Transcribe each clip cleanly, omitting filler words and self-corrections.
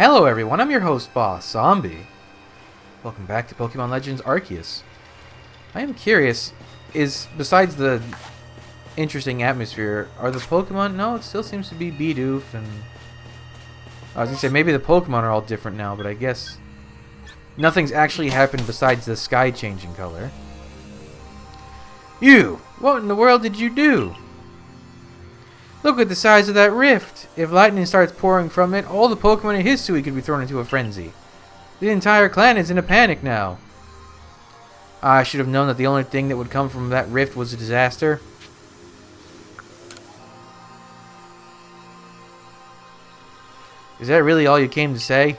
Hello everyone, I'm your host, Boss Zombie. Welcome back to Pokemon Legends Arceus. I am curious, besides the interesting atmosphere, are the Pokemon... No, it still seems to be Bidoof and... I was going to say, maybe the Pokemon are all different now, but I guess... Nothing's actually happened besides the sky changing color. You! What in the world did you do? Look at the size of that rift. If lightning starts pouring from it, all the Pokemon in Hisui could be thrown into a frenzy. The entire clan is in a panic now. I should have known that the only thing that would come from that rift was a disaster. Is that really all you came to say?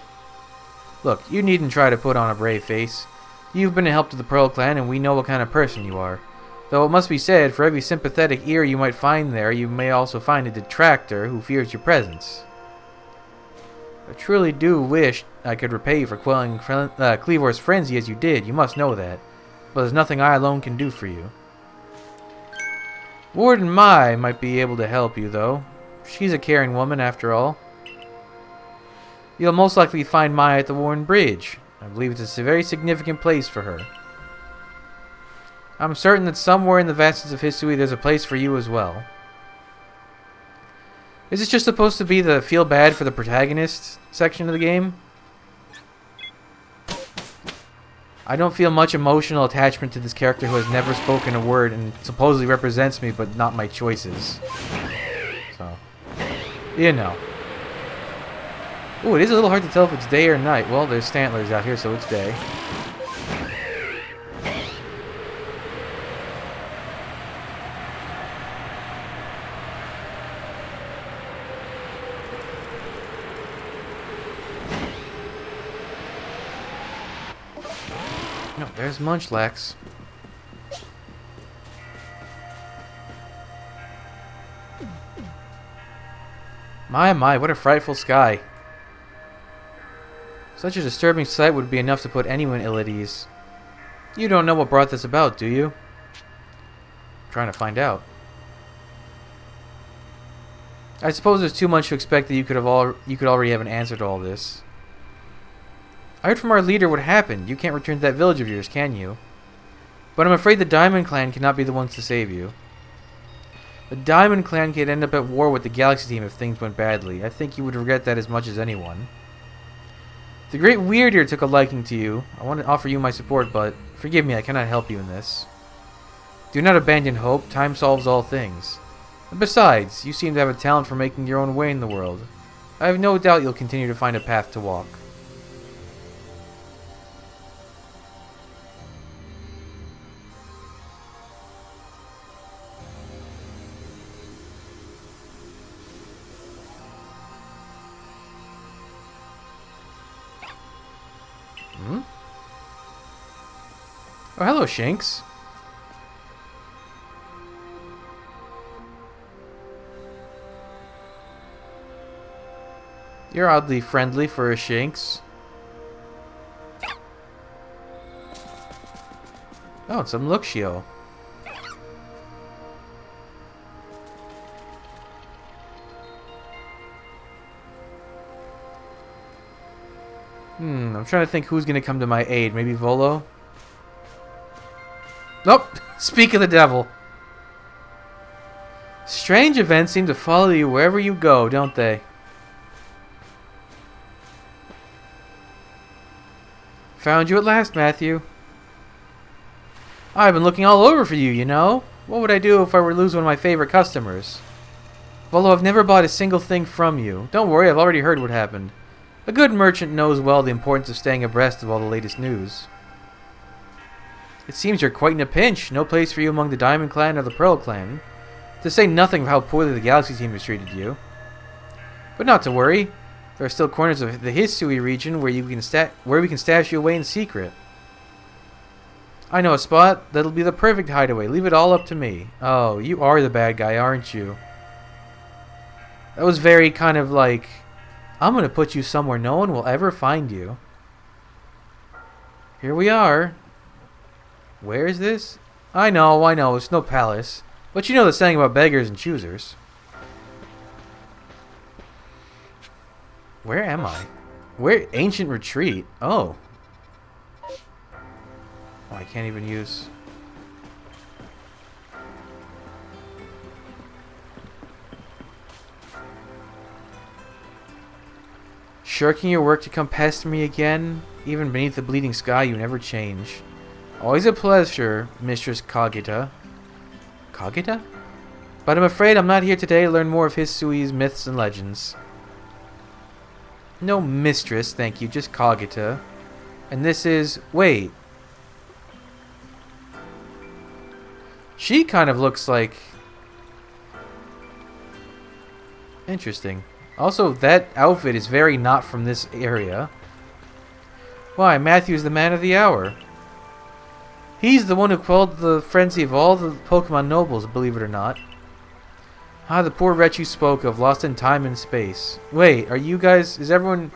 Look, you needn't try to put on a brave face. You've been a help to the Pearl Clan, and we know what kind of person you are. Though it must be said, for every sympathetic ear you might find there, you may also find a detractor who fears your presence. I truly do wish I could repay you for quelling Kleavor's frenzy as you did, you must know that. But there's nothing I alone can do for you. Warden Mai might be able to help you, though. She's a caring woman, after all. You'll most likely find Mai at the Warren Bridge. I believe it's a very significant place for her. I'm certain that somewhere in the vastness of Hisui there's a place for you as well. Is this just supposed to be the feel bad for the protagonist section of the game? I don't feel much emotional attachment to this character who has never spoken a word and supposedly represents me but not my choices. So, you know. Ooh, it is a little hard to tell if it's day or night. Well, there's Stantlers out here, so it's day. No, there's Munchlax. My, what a frightful sky. Such a disturbing sight would be enough to put anyone ill at ease. You don't know what brought this about, do you? I'm trying to find out. I suppose there's too much to expect that you could already have an answer to all this. I heard from our leader what happened. You can't return to that village of yours, can you? But I'm afraid the Diamond Clan cannot be the ones to save you. The Diamond Clan could end up at war with the Galaxy Team if things went badly. I think you would regret that as much as anyone. The Great Weirder took a liking to you. I want to offer you my support, but forgive me, I cannot help you in this. Do not abandon hope. Time solves all things. And besides, you seem to have a talent for making your own way in the world. I have no doubt you'll continue to find a path to walk. Oh, hello, Shanks. You're oddly friendly for a Shanks. Oh, it's some Luxio. I'm trying to think who's going to come to my aid. Maybe Volo? Nope. Speak of the devil. Strange events seem to follow you wherever you go, don't they? Found you at last, Matthew. I've been looking all over for you, you know. What would I do if I were to lose one of my favorite customers? Although I've never bought a single thing from you. Don't worry, I've already heard what happened. A good merchant knows well the importance of staying abreast of all the latest news. It seems you're quite in a pinch. No place for you among the Diamond Clan or the Pearl Clan. To say nothing of how poorly the Galaxy Team has treated you. But not to worry. There are still corners of the Hisui region where we can stash you away in secret. I know a spot that'll be the perfect hideaway. Leave it all up to me. Oh, you are the bad guy, aren't you? That was very kind of like... I'm going to put you somewhere no one will ever find you. Here we are. Where is this? I know, it's no palace. But you know the saying about beggars and choosers. Where am I? Where? Ancient retreat. Oh. Oh, I can't even use... Shirking your work to come pester me again? Even beneath the bleeding sky, you never change. Always a pleasure, Mistress Kagita. Kagita? But I'm afraid I'm not here today to learn more of Hisui's myths and legends. No mistress, thank you, just Kagita. And this is... Wait. She kind of looks like... Interesting. Also, that outfit is very not from this area. Why, Matthew's the man of the hour. He's the one who quelled the frenzy of all the Pokemon nobles, believe it or not. Ah, the poor wretch you spoke of, lost in time and space. Wait, are you guys... Is everyone...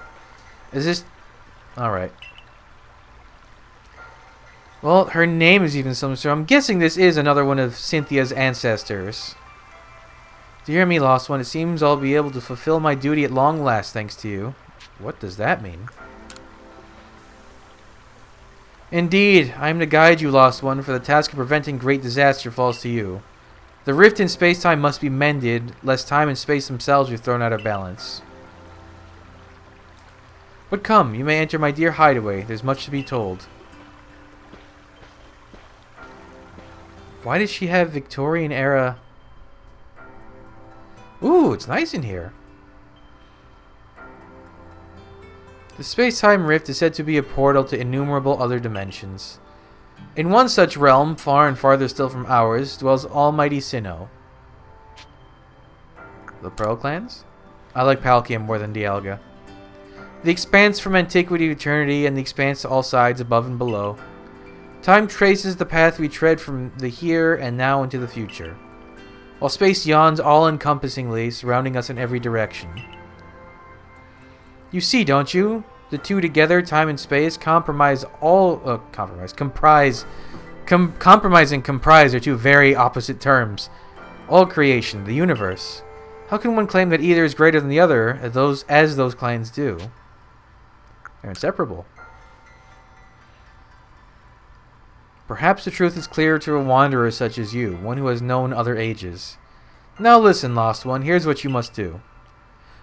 Is this... Alright. Well, her name is even something, so I'm guessing this is another one of Cynthia's ancestors. Do you hear me, Lost One? It seems I'll be able to fulfill my duty at long last, thanks to you. What does that mean? Indeed, I am to guide you, Lost One, for the task of preventing great disaster falls to you. The rift in space-time must be mended, lest time and space themselves be thrown out of balance. But come, you may enter my dear hideaway. There's much to be told. Why does she have Victorian era... Ooh, it's nice in here. The space-time rift is said to be a portal to innumerable other dimensions. In one such realm, far and farther still from ours, dwells almighty Sinnoh. The Pearl Clans? I like Palkia more than Dialga. The expanse from antiquity to eternity, and the expanse to all sides, above and below. Time traces the path we tread from the here and now into the future, while space yawns all-encompassingly, surrounding us in every direction. You see, don't you? The two together, time and space, compromise and comprise are two very opposite terms. All creation, the universe. How can one claim that either is greater than the other, as those clans do? They're inseparable. Perhaps the truth is clearer to a wanderer such as you, one who has known other ages. Now listen, Lost One, here's what you must do.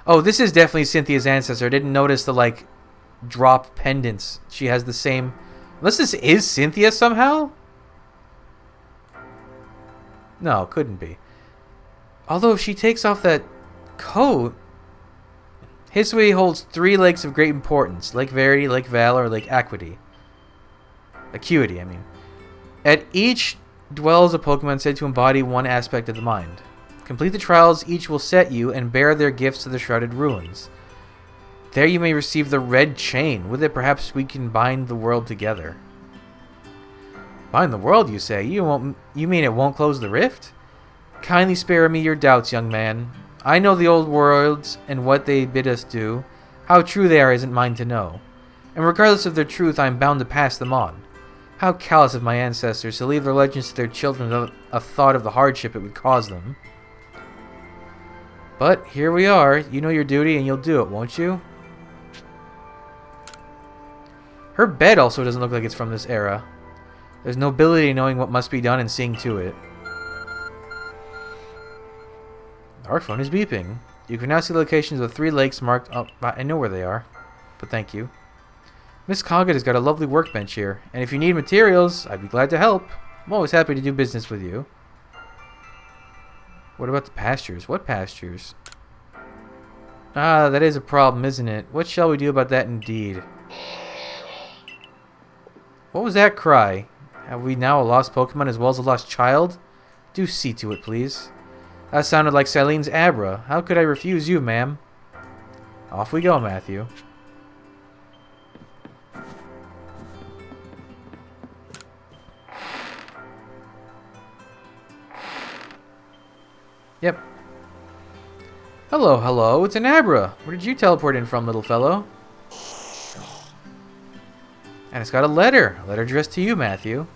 Oh, this is definitely Cynthia's ancestor. I didn't notice the, like, drop pendants. She has the same... Unless this is Cynthia somehow? No, couldn't be. Although if she takes off that coat... Hisui holds 3 lakes of great importance. Lake Verity, Lake Valor, Lake Acuity. Acuity, I mean. At each dwells a Pokemon said to embody one aspect of the mind. Complete the trials each will set you and bear their gifts to the Shrouded Ruins. There you may receive the Red Chain. With it perhaps we can bind the world together. Bind the world, you say? You mean it won't close the rift? Kindly spare me your doubts, young man. I know the old worlds and what they bid us do. How true they are isn't mine to know. And regardless of their truth, I am bound to pass them on. How callous of my ancestors to leave their legends to their children without a thought of the hardship it would cause them. But here we are. You know your duty and you'll do it, won't you? Her bed also doesn't look like it's from this era. There's nobility in knowing what must be done and seeing to it. Our phone is beeping. You can now see locations of 3 lakes marked... Oh, I know where they are. But thank you. Miss Kagita's got a lovely workbench here. And if you need materials, I'd be glad to help. I'm always happy to do business with you. What about the pastures? What pastures? Ah, that is a problem, isn't it? What shall we do about that indeed? What was that cry? Have we now a lost Pokemon as well as a lost child? Do see to it, please. That sounded like Silene's Abra. How could I refuse you, ma'am? Off we go, Matthew. Yep. Hello, hello. It's an Abra. Where did you teleport in from, little fellow? And it's got a letter. A letter addressed to you, Matthew.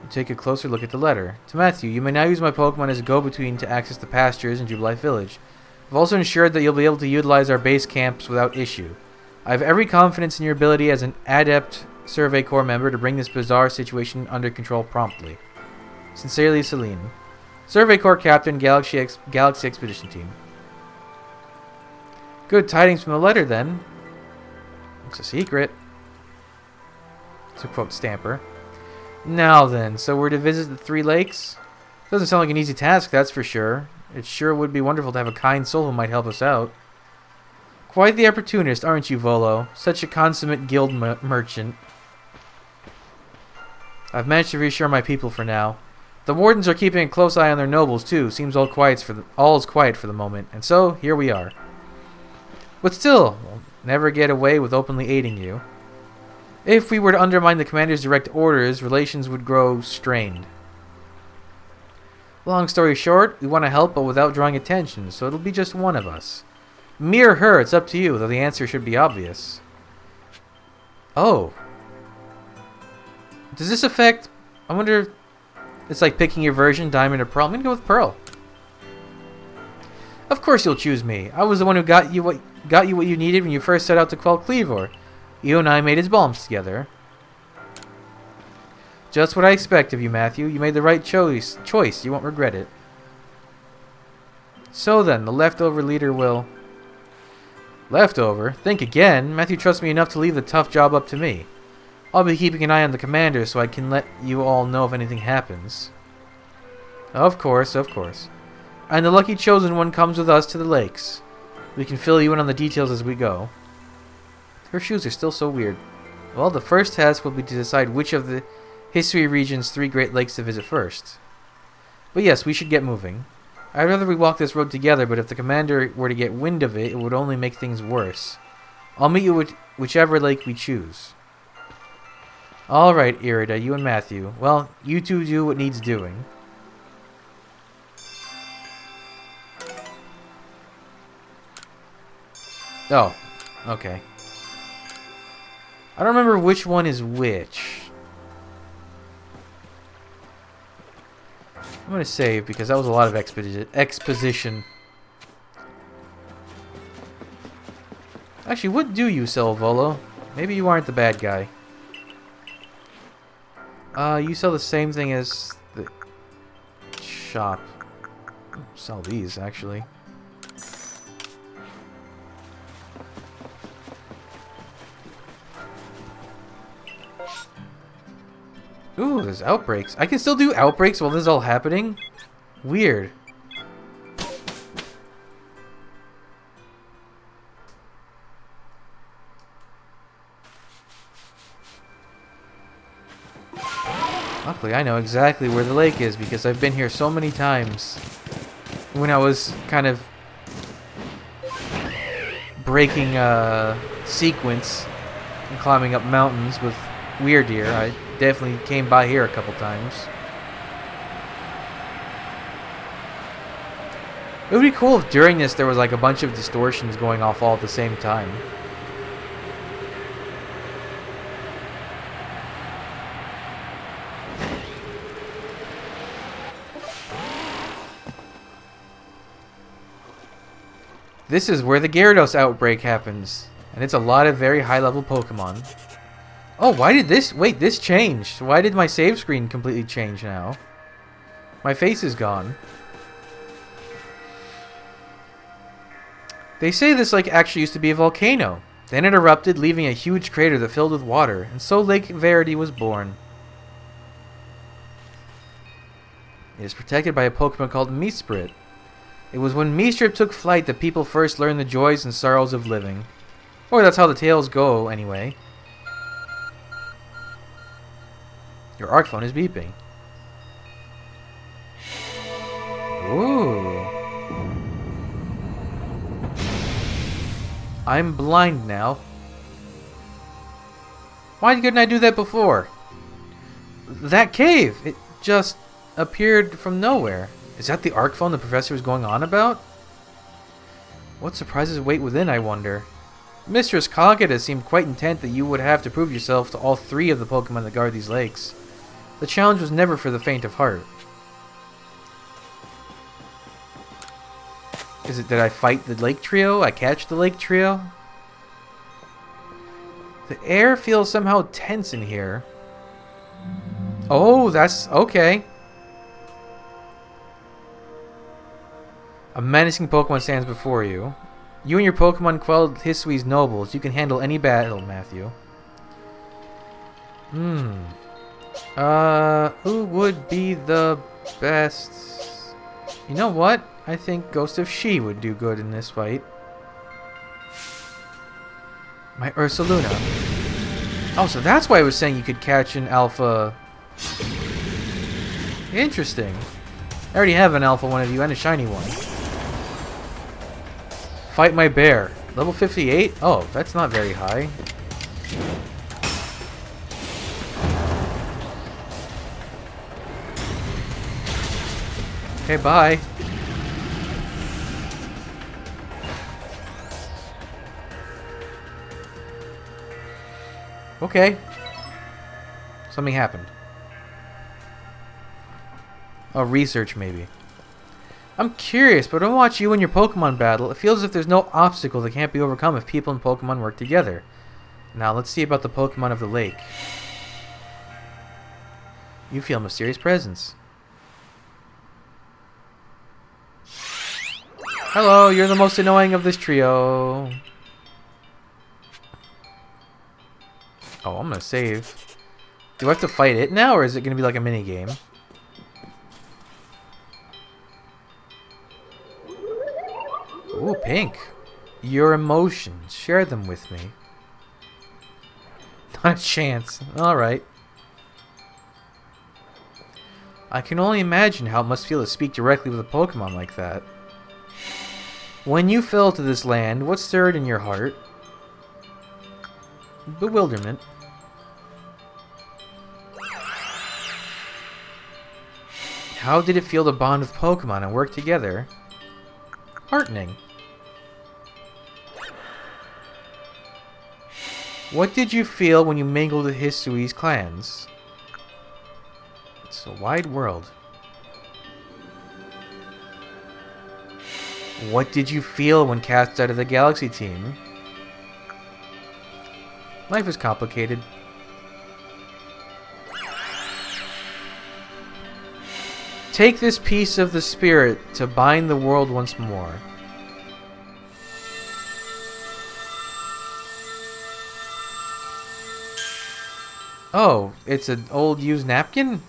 You take a closer look at the letter. To Matthew, you may now use my Pokemon as a go-between to access the pastures in Jubilife Village. I've also ensured that you'll be able to utilize our base camps without issue. I have every confidence in your ability as an adept Survey Corps member to bring this bizarre situation under control promptly. Sincerely, Celine. Survey Corps Captain, Galaxy Expedition Team. Good tidings from the letter, then. It's a secret. To quote Stamper. Now then, so we're to visit the 3 lakes? Doesn't sound like an easy task, that's for sure. It sure would be wonderful to have a kind soul who might help us out. Quite the opportunist, aren't you, Volo? Such a consummate guild merchant. I've managed to reassure my people for now. The wardens are keeping a close eye on their nobles, too. Seems all is quiet for the moment. And so, here we are. But still, we'll never get away with openly aiding you. If we were to undermine the commander's direct orders, relations would grow strained. Long story short, we want to help but without drawing attention, so it'll be just one of us. Me or her, it's up to you, though the answer should be obvious. Oh. Does this affect... I wonder if it's like picking your version, Diamond or Pearl. I'm going to go with Pearl. Of course you'll choose me. I was the one who got you what you needed when you first set out to quell Cleavor. You and I made his bombs together. Just what I expect of you, Matthew. You made the right choice. You won't regret it. So then, the leftover leader will... Leftover? Think again. Matthew trusts me enough to leave the tough job up to me. I'll be keeping an eye on the commander so I can let you all know if anything happens. Of course, of course. And the lucky chosen one comes with us to the lakes. We can fill you in on the details as we go. Her shoes are still so weird. Well, the first task will be to decide which of the History Region's 3 Great Lakes to visit first. But yes, we should get moving. I'd rather we walk this road together, but if the commander were to get wind of it, it would only make things worse. I'll meet you at whichever lake we choose. Alright, Irida, you and Matthew. Well, you two do what needs doing. Oh, okay. I don't remember which one is which. I'm going to save because that was a lot of exposition. Actually, what do you sell, Volo? Maybe you aren't the bad guy. You sell the same thing as the shop. Sell these, actually. Ooh, there's outbreaks. I can still do outbreaks while this is all happening? Weird. Luckily, I know exactly where the lake is because I've been here so many times. When I was kind of breaking sequence and climbing up mountains with Weird Deer, I definitely came by here a couple times. It would be cool if during this there was like a bunch of distortions going off all at the same time. This is where the Gyarados outbreak happens, and it's a lot of very high-level Pokemon. Oh, why did this... Wait, this changed. Why did my save screen completely change now? My face is gone. They say this lake actually used to be a volcano. Then it erupted, leaving a huge crater that filled with water, and so Lake Verity was born. It is protected by a Pokemon called Meesprit. It was when Meestrip took flight that people first learned the joys and sorrows of living. Or that's how the tales go, anyway. Your ARC phone is beeping. Ooh. I'm blind now. Why couldn't I do that before? That cave! It just appeared from nowhere. Is that the ARC phone the professor was going on about? What surprises wait within, I wonder? Mistress Kageda seemed quite intent that you would have to prove yourself to all 3 of the Pokemon that guard these lakes. The challenge was never for the faint of heart. Is it, did I fight the lake trio? I catch the lake trio? The air feels somehow tense in here. Oh, that's okay. A menacing Pokemon stands before you. You and your Pokemon quelled Hisui's nobles. You can handle any battle, Matthew. Who would be the best? You know what? I think Ghost of She would do good in this fight. My Ursaluna. Oh, so that's why I was saying you could catch an Alpha. Interesting. I already have an Alpha one of you and a shiny one. Fight my bear. Level 58? Oh, that's not very high. Okay, bye. Okay. Something happened. Oh, research maybe. I'm curious, but when I watch you and your Pokemon battle, it feels as if there's no obstacle that can't be overcome if people and Pokemon work together. Now, let's see about the Pokemon of the lake. You feel a mysterious presence. Hello, you're the most annoying of this trio. Oh, I'm gonna save. Do I have to fight it now, or is it gonna be like a mini game? Ooh, pink. Your emotions. Share them with me. Not a chance. Alright. I can only imagine how it must feel to speak directly with a Pokemon like that. When you fell to this land, what stirred in your heart? Bewilderment. How did it feel to bond with Pokemon and work together? Heartening. What did you feel when you mingled with Hisui's clans? It's a wide world. What did you feel when cast out of the Galaxy team? Life is complicated. Take this piece of the spirit to bind the world once more. Oh, it's an old used napkin?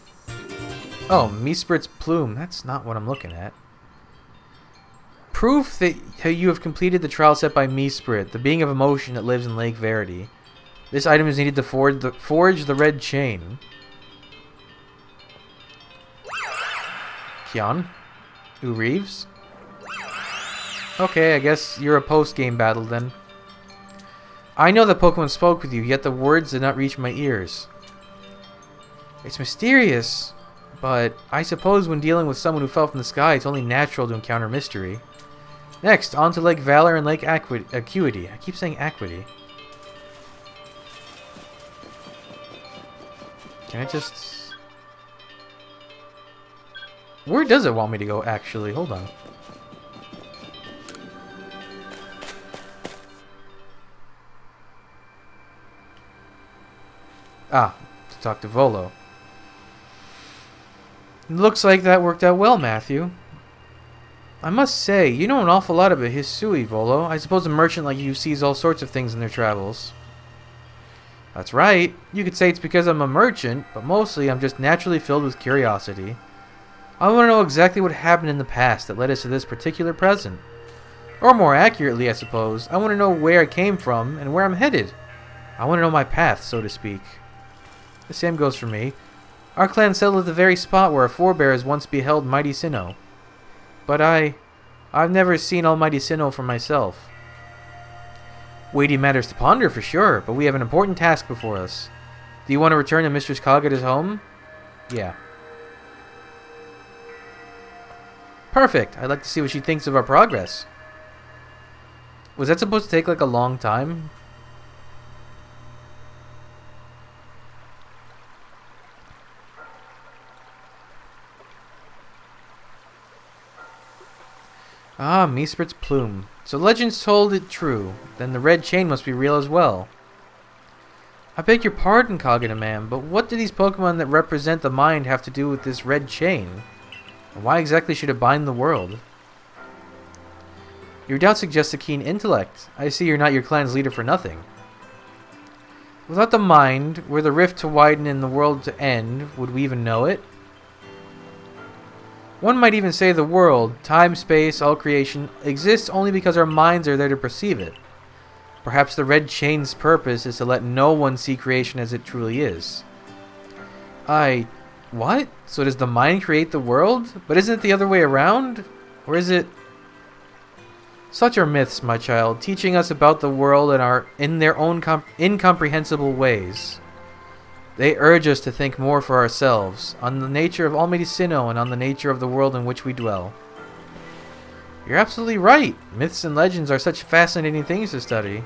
Oh, Meesprit's plume. That's not what I'm looking at. Proof that you have completed the trial set by Meesprit, the being of emotion that lives in Lake Verity. This item is needed to forge the red chain. Kion? Reeves? Okay, I guess you're a post-game battle then. I know that Pokemon spoke with you, yet the words did not reach my ears. It's mysterious, but I suppose when dealing with someone who fell from the sky, it's only natural to encounter mystery. Next, on to Lake Valor and Lake Acuity. I keep saying Acuity. Can I just... Where does it want me to go, actually? Hold on. Ah, to talk to Volo. Looks like that worked out well, Matthew. I must say, you know an awful lot about Hisui, Volo. I suppose a merchant like you sees all sorts of things in their travels. That's right. You could say it's because I'm a merchant, but mostly I'm just naturally filled with curiosity. I want to know exactly what happened in the past that led us to this particular present. Or more accurately, I suppose, I want to know where I came from and where I'm headed. I want to know my path, so to speak. The same goes for me. Our clan settled at the very spot where our forebears once beheld Mighty Sinnoh. But I've never seen Almighty Sinnoh for myself. Weighty matters to ponder for sure, but we have an important task before us. Do you want to return to Mistress Kagura's home? Yeah. Perfect. I'd like to see what she thinks of our progress. Was that supposed to take like a long time? Ah, Meesprit's plume. So legends told it true. Then the red chain must be real as well. I beg your pardon, Kagura man, but what do these Pokemon that represent the mind have to do with this red chain? And why exactly should it bind the world? Your doubt suggests a keen intellect. I see you're not your clan's leader for nothing. Without the mind, were the rift to widen and the world to end, would we even know it? One might even say the world, time, space, all creation, exists only because our minds are there to perceive it. Perhaps the red chain's purpose is to let no one see creation as it truly is. What? So does the mind create the world? But isn't it the other way around? Or is it... Such are myths, my child, teaching us about the world in their own incomprehensible ways. They urge us to think more for ourselves, on the nature of Almighty Sinnoh and on the nature of the world in which we dwell. You're absolutely right. Myths and legends are such fascinating things to study.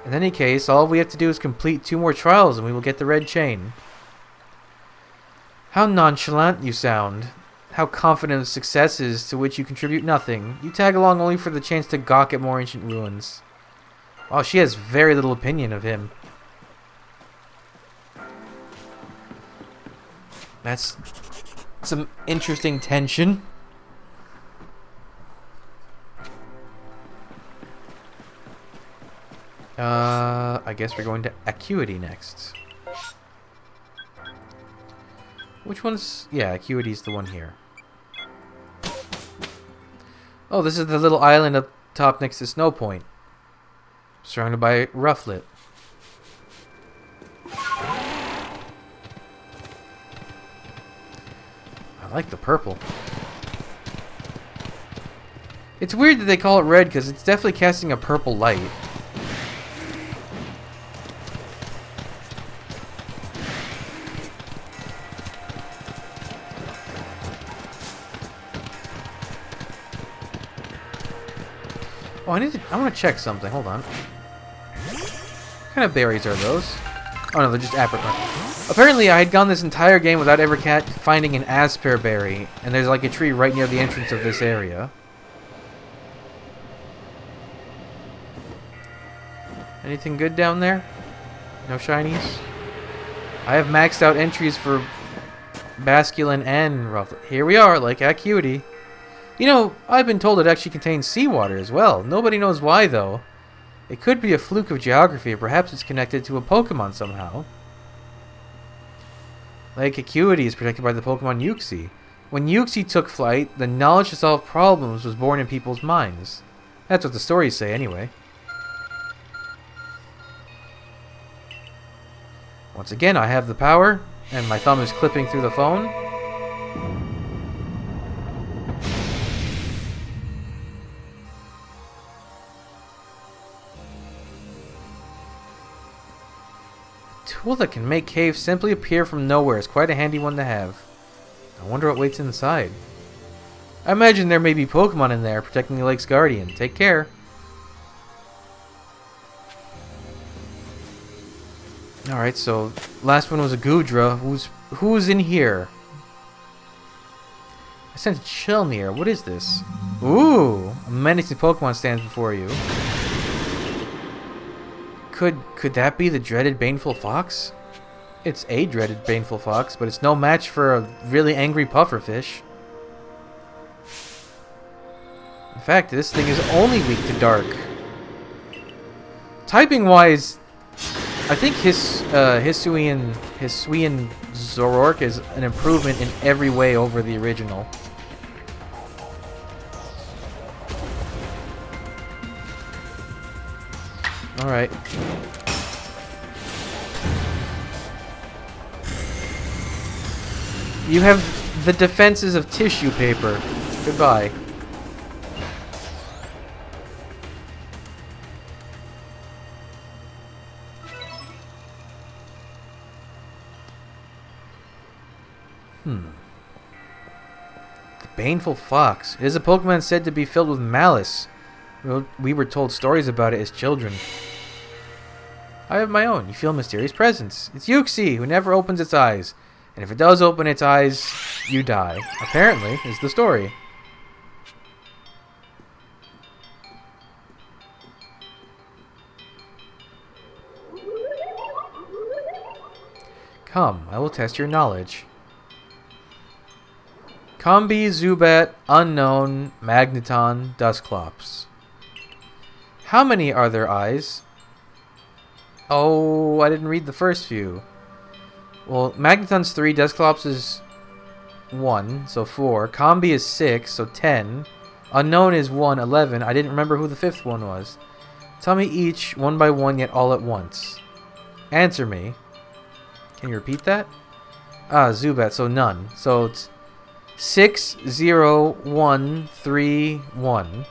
In any case, all we have to do is complete 2 more trials and we will get the red chain. How nonchalant you sound. How confident of successes to which you contribute nothing. You tag along only for the chance to gawk at more ancient ruins. Oh, she has very little opinion of him. That's some interesting tension. I guess we're going to Acuity next. Which one's... Yeah, Acuity's the one here. Oh, this is the little island up top next to Snow Point. Surrounded by Rufflet. I like the purple. It's weird that they call it red because it's definitely casting a purple light. Oh, I want to check something. Hold on. What kind of berries are those? Oh no, they're just apricots. Apparently, I had gone this entire game without ever finding an Asper berry, and there's like a tree right near the entrance of this area. Anything good down there? No shinies? I have maxed out entries for Basculin and Rufflet. Here we are, like Acuity. You know, I've been told it actually contains seawater as well. Nobody knows why, though. It could be a fluke of geography, or perhaps it's connected to a Pokemon somehow. Lake Acuity is protected by the Pokemon Uxie. When Uxie took flight, the knowledge to solve problems was born in people's minds. That's what the stories say, anyway. Once again, I have the power, and my thumb is clipping through the phone. A tool that can make caves simply appear from nowhere is quite a handy one to have. I wonder what waits inside. I imagine there may be Pokemon in there protecting the lake's guardian. Take care. Alright, so last one was a Goodra. Who's in here? I sense a chill near. What is this? Ooh, a menacing Pokemon stands before you. Could that be the dreaded Baneful Fox? It's a dreaded Baneful Fox, but it's no match for a really angry pufferfish. In fact, this thing is only weak to dark. Typing-wise, I think Hisuian Zoroark is an improvement in every way over the original. Alright. You have the defenses of tissue paper. Goodbye. The Baneful Fox. It is a Pokemon said to be filled with malice. We were told stories about it as children. I have my own. You feel a mysterious presence. It's Uxie, who never opens its eyes. And if it does open its eyes, you die. Apparently, is the story. Come, I will test your knowledge. Combi, Zubat, Unknown, Magneton, Dusclops. How many are there eyes? Oh, I didn't read the first few. Well, Magneton's 3, Dusclops is 1, so 4. Combi is 6, so 10. Unknown is 1, 11. I didn't remember who the 5th one was. Tell me each, one by one, yet all at once. Answer me. Can you repeat that? Ah, Zubat, so none. So it's 6, 0, 1, 3, 1.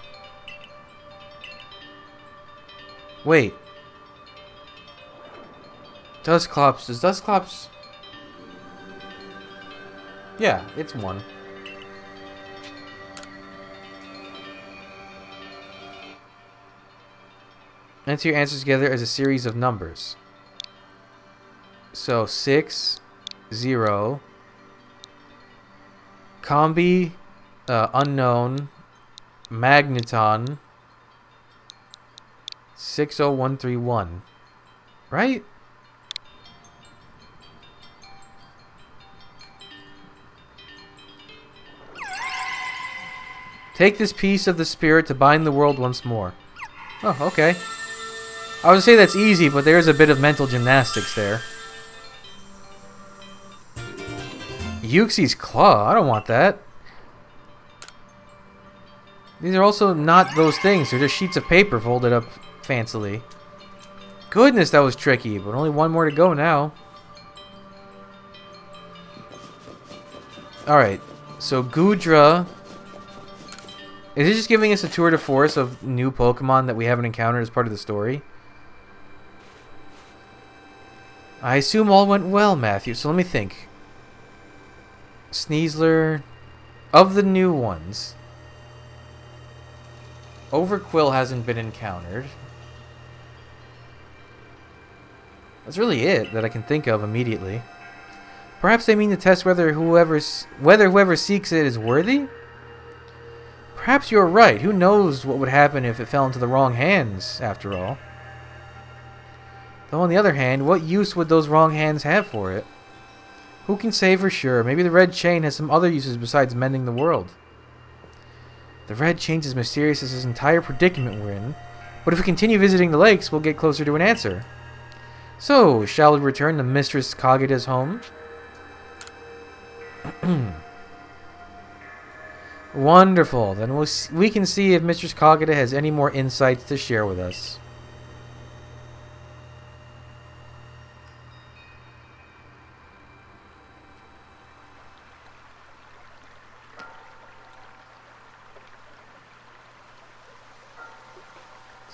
Wait. Dusclops. Does Dusclops... Yeah, it's 1. Enter your answers together as a series of numbers. So 6, 0, Combi, Unknown, Magneton, 60131. Right? Take this piece of the spirit to bind the world once more. Oh, okay. I would say that's easy, but there's a bit of mental gymnastics there. Uxie's claw. I don't want that. These are also not those things. They're just sheets of paper folded up fancily. Goodness, that was tricky, but only one more to go now. Alright, so Goodra... Is it just giving us a tour de force of new Pokemon that we haven't encountered as part of the story? I assume all went well, Matthew, so let me think. Sneasler... Of the new ones... Overquill hasn't been encountered. That's really it that I can think of immediately. Perhaps they mean to test whether whoever seeks it is worthy? Perhaps you're right. Who knows what would happen if it fell into the wrong hands, after all. Though on the other hand, what use would those wrong hands have for it? Who can say for sure? Maybe the red chain has some other uses besides mending the world. The red chain's as mysterious as this entire predicament we're in. But if we continue visiting the lakes, we'll get closer to an answer. So, shall we return to Mistress Kageda's home? Wonderful. Then we can see if Mistress Kageda has any more insights to share with us.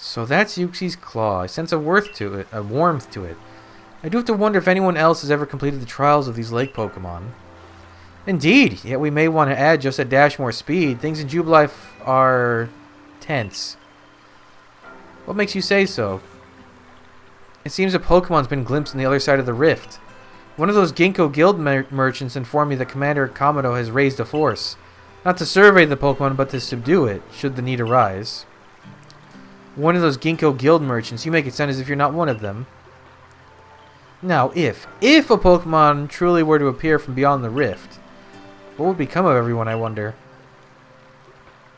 So that's Uxie's claw. I sense a warmth to it. I do have to wonder if anyone else has ever completed the trials of these lake Pokemon. Indeed, yet we may want to add just a dash more speed. Things in Jubilife are tense. What makes you say so? It seems a Pokemon's been glimpsed on the other side of the rift. One of those Ginkgo Guild merchants informed me that Commander Kamado has raised a force. Not to survey the Pokemon, but to subdue it, should the need arise. One of those Ginkgo Guild merchants. You make it sound as if you're not one of them. Now, if a Pokemon truly were to appear from beyond the rift, what would become of everyone, I wonder?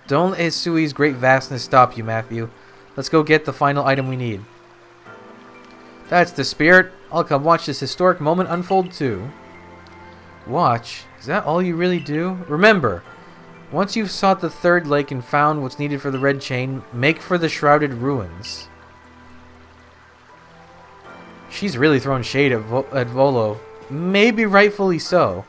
Don't let Hisui's great vastness stop you, Matthew. Let's go get the final item we need. That's the spirit. I'll come watch this historic moment unfold too. Watch? Is that all you really do? Remember, once you've sought the third lake and found what's needed for the red chain, make for the shrouded ruins. She's really throwing shade at Volo. Maybe rightfully so.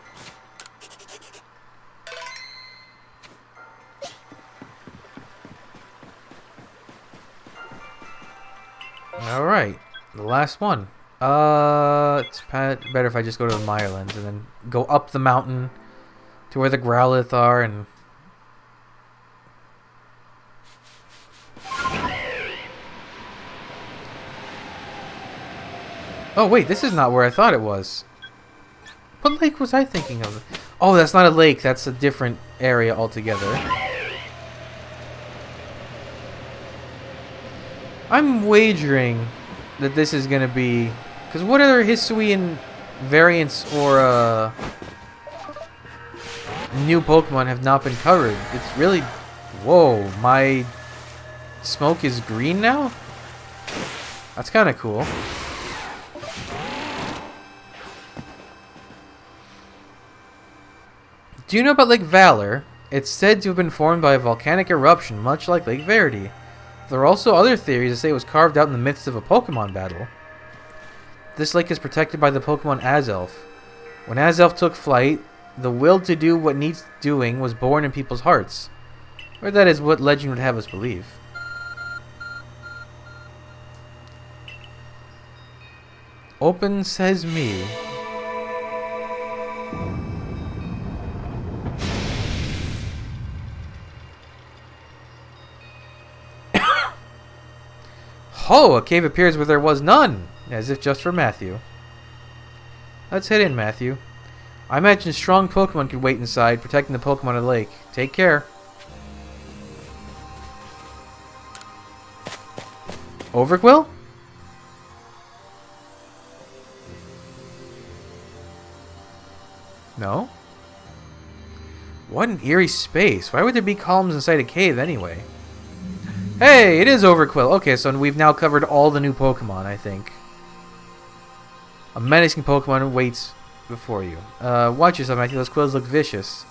Alright, the last one. It's better if I just go to the Mirelands and then go up the mountain to where the Growlithe are and... Oh wait, this is not where I thought it was. What lake was I thinking of? Oh, that's not a lake, that's a different area altogether. I'm wagering that this is going to be... Because what are Hisui and variants or new Pokemon have not been covered. It's really... Whoa, my smoke is green now? That's kind of cool. Do you know about Lake Valor? It's said to have been formed by a volcanic eruption, much like Lake Verity. There are also other theories that say it was carved out in the midst of a Pokemon battle. This lake is protected by the Pokemon Azelf. When Azelf took flight, the will to do what needs doing was born in people's hearts. Or that is what legend would have us believe. Open says me. Oh, a cave appears where there was none, as if just for Matthew. Let's head in, Matthew. I imagine strong Pokemon could wait inside, protecting the Pokemon of the lake. Take care. Overquill? No? What an eerie space. Why would there be columns inside a cave anyway? Hey, it is Overquill. Okay, so we've now covered all the new Pokemon, I think. A menacing Pokemon waits before you. Watch yourself, Matthew. Those quills look vicious.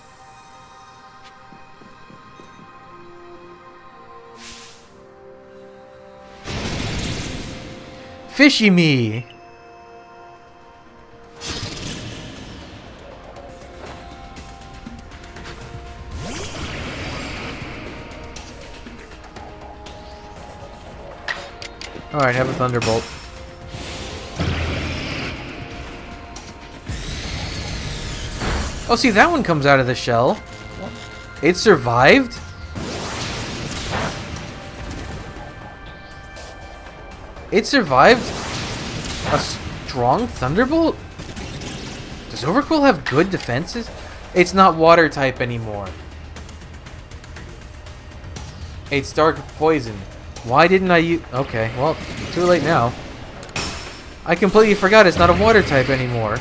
Fishy me! Alright, have a Thunderbolt. Oh, see, that one comes out of the shell. It survived? It survived a strong Thunderbolt? Does Overquill have good defenses? It's not water type anymore. It's dark poison. Why didn't I use... Okay, well, too late now. I completely forgot it's not a water type anymore.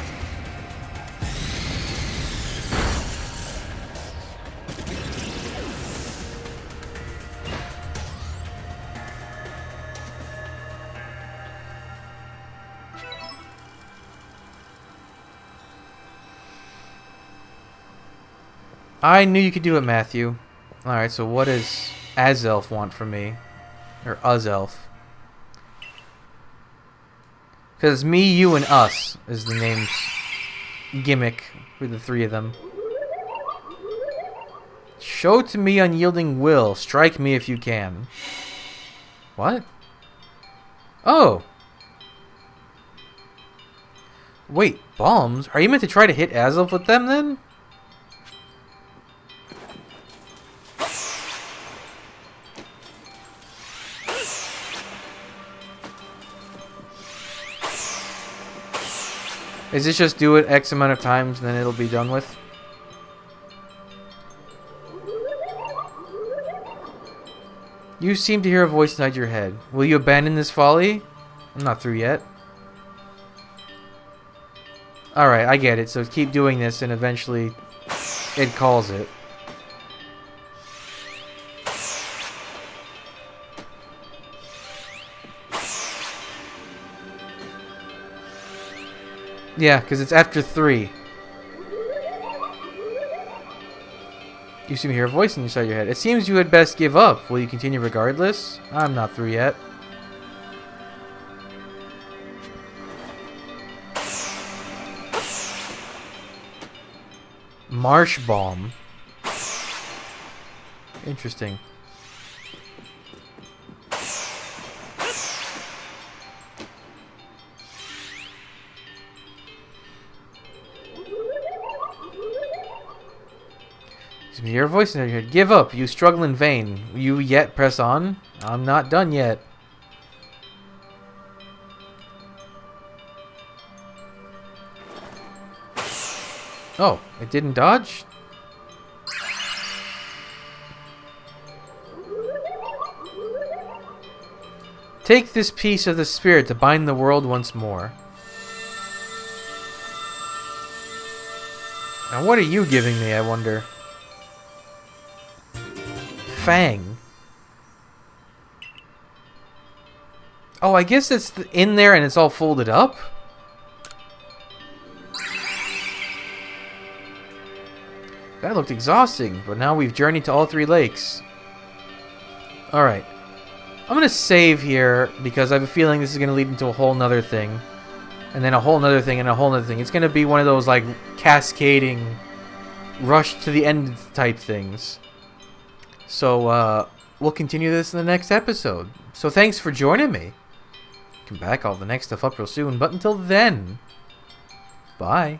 I knew you could do it, Matthew. Alright, so what does Azelf want from me? Or Azelf. Because me, you, and us is the name's gimmick for the three of them. Show to me unyielding will. Strike me if you can. What? Oh. Wait, bombs? Are you meant to try to hit Azelf with them then? Is this just do it X amount of times and then it'll be done with? You seem to hear a voice inside your head. Will you abandon this folly? I'm not through yet. Alright, I get it. So keep doing this and eventually it calls it. Yeah, because it's after 3. You seem to hear a voice inside your head. It seems you had best give up. Will you continue regardless? I'm not through yet. Marsh Bomb. Interesting. You hear a voice in your head. Give up. You struggle in vain. You yet press on? I'm not done yet. Oh, it didn't dodge? Take this piece of the spirit to bind the world once more. Now what are you giving me, I wonder? Fang. Oh, I guess it's in there and it's all folded up? That looked exhausting, but now we've journeyed to all 3 lakes. Alright. I'm gonna save here because I have a feeling this is gonna lead into a whole nother thing. And then a whole nother thing and a whole nother thing. It's gonna be one of those like cascading rush to the end type things. So we'll continue this in the next episode. So thanks for joining me. Come back, all the next stuff up real soon. But until then, bye.